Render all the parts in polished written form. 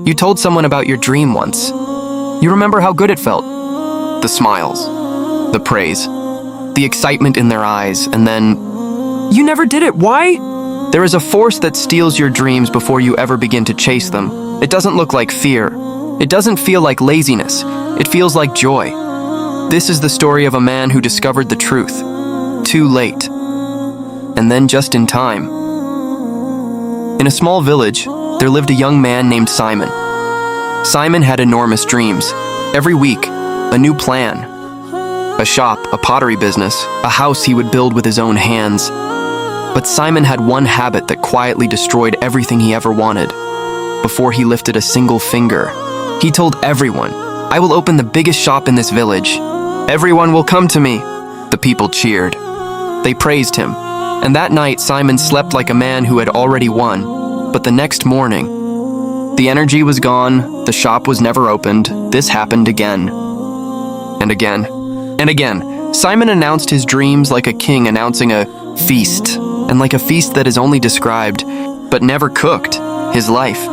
You told someone about your dream once. You remember how good it felt? The smiles, the praise, the excitement in their eyes, and then, you never did it, why? There is a force that steals your dreams before you ever begin to chase them. It doesn't look like fear. It doesn't feel like laziness. It feels like joy. This is the story of a man who discovered the truth, too late, and then just in time. In a small village, there lived a young man named Simon. Simon had enormous dreams. Every week, a new plan. A shop, a pottery business, a house he would build with his own hands. But Simon had one habit that quietly destroyed everything he ever wanted. Before he lifted a single finger, he told everyone, "I will open the biggest shop in this village. Everyone will come to me." The people cheered. They praised him. And that night, Simon slept like a man who had already won. But the next morning, the energy was gone, the shop was never opened. This happened again. And again. And again. Simon announced his dreams like a king announcing a feast. And like a feast that is only described, but never cooked. His life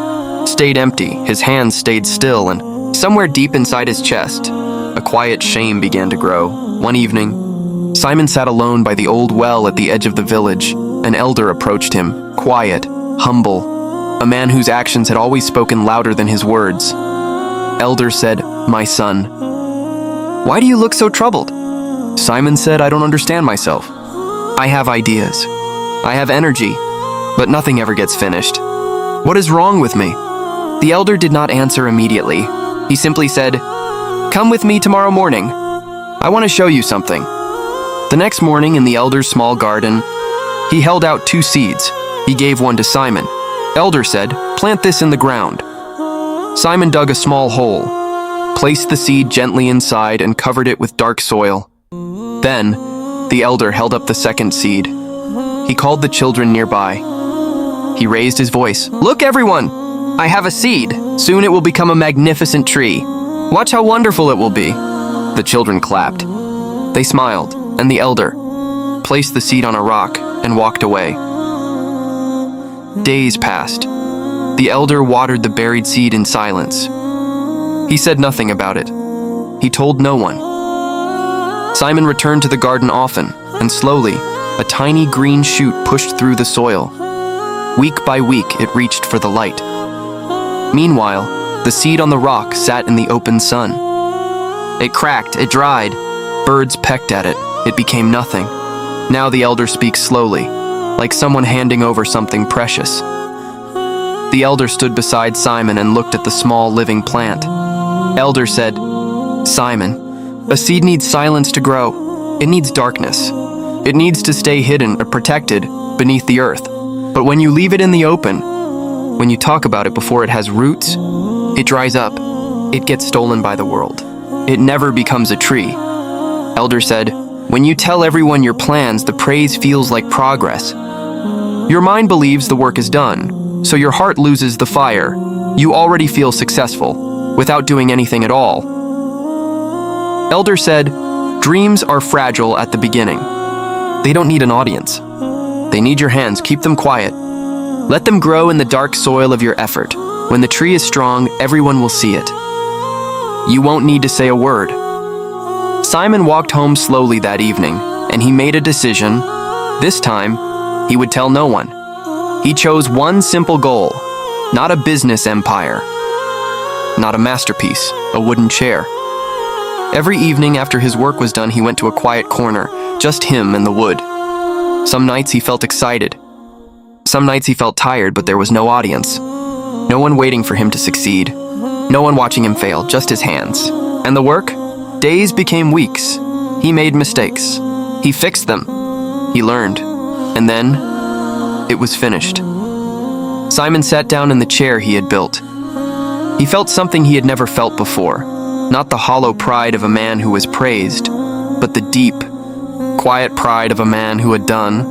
stayed empty, his hands stayed still, and somewhere deep inside his chest, a quiet shame began to grow. One evening, Simon sat alone by the old well at the edge of the village. An elder approached him, quiet, humble, a man whose actions had always spoken louder than his words. Elder said, "My son, why do you look so troubled?" Simon said, "I don't understand myself. I have ideas. I have energy, but nothing ever gets finished. What is wrong with me?" The elder did not answer immediately. He simply said, "Come with me tomorrow morning. I want to show you something." The next morning in the elder's small garden, he held out 2 seeds. He gave one to Simon. Elder said, "Plant this in the ground." Simon dug a small hole, placed the seed gently inside and covered it with dark soil. Then, the elder held up the second seed. He called the children nearby. He raised his voice. "Look, everyone! I have a seed. Soon it will become a magnificent tree. Watch how wonderful it will be." The children clapped. They smiled, and the elder placed the seed on a rock and walked away. Days passed. The elder watered the buried seed in silence. He said nothing about it. He told no one. Simon returned to the garden often, and slowly, a tiny green shoot pushed through the soil. Week by week, it reached for the light. Meanwhile, the seed on the rock sat in the open sun. It cracked, it dried. Birds pecked at it. It became nothing. Now the elder speaks slowly, like someone handing over something precious. The elder stood beside Simon and looked at the small living plant. Elder said, "Simon, a seed needs silence to grow. It needs darkness. It needs to stay hidden or protected beneath the earth. But when you leave it in the open, when you talk about it before it has roots, it dries up. It gets stolen by the world. It never becomes a tree." Elder said, "When you tell everyone your plans, the praise feels like progress. Your mind believes the work is done, so your heart loses the fire. You already feel successful, without doing anything at all." Elder said, "Dreams are fragile at the beginning. They don't need an audience. They need your hands. Keep them quiet. Let them grow in the dark soil of your effort. When the tree is strong, everyone will see it. You won't need to say a word." Simon walked home slowly that evening, and he made a decision. This time, he would tell no one. He chose one simple goal, not a business empire, not a masterpiece, a wooden chair. Every evening after his work was done, he went to a quiet corner, just him and the wood. Some nights he felt excited. Some nights he felt tired, but there was no audience. No one waiting for him to succeed. No one watching him fail, just his hands. And the work? Days became weeks. He made mistakes. He fixed them. He learned. And then, it was finished. Simon sat down in the chair he had built. He felt something he had never felt before. Not the hollow pride of a man who was praised, but the deep, quiet pride of a man who had done.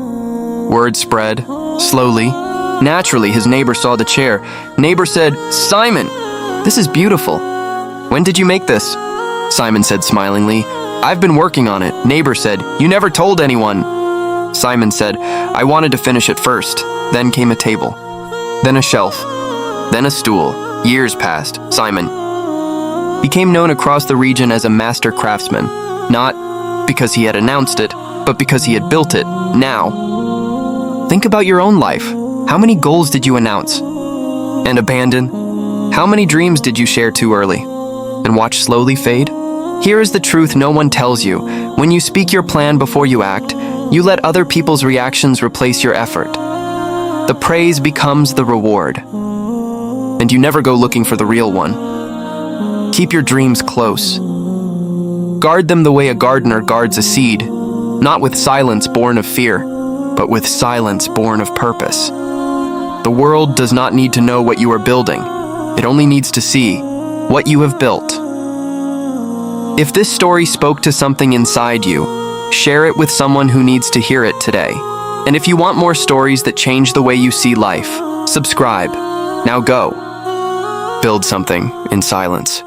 Word spread, slowly. Naturally, his neighbor saw the chair. Neighbor said, "Simon, this is beautiful. When did you make this?" Simon said smilingly, "I've been working on it." Neighbor said, "You never told anyone." Simon said, "I wanted to finish it first." Then came a table, then a shelf, then a stool. Years passed. Simon became known across the region as a master craftsman, not because he had announced it, but because he had built it. Now, think about your own life. How many goals did you announce and abandon? How many dreams did you share too early and watch slowly fade? Here is the truth no one tells you. When you speak your plan before you act, you let other people's reactions replace your effort. The praise becomes the reward, and you never go looking for the real one. Keep your dreams close. Guard them the way a gardener guards a seed, not with silence born of fear, but with silence born of purpose. The world does not need to know what you are building. It only needs to see what you have built. If this story spoke to something inside you, share it with someone who needs to hear it today. And if you want more stories that change the way you see life, subscribe. Now go. Build something in silence.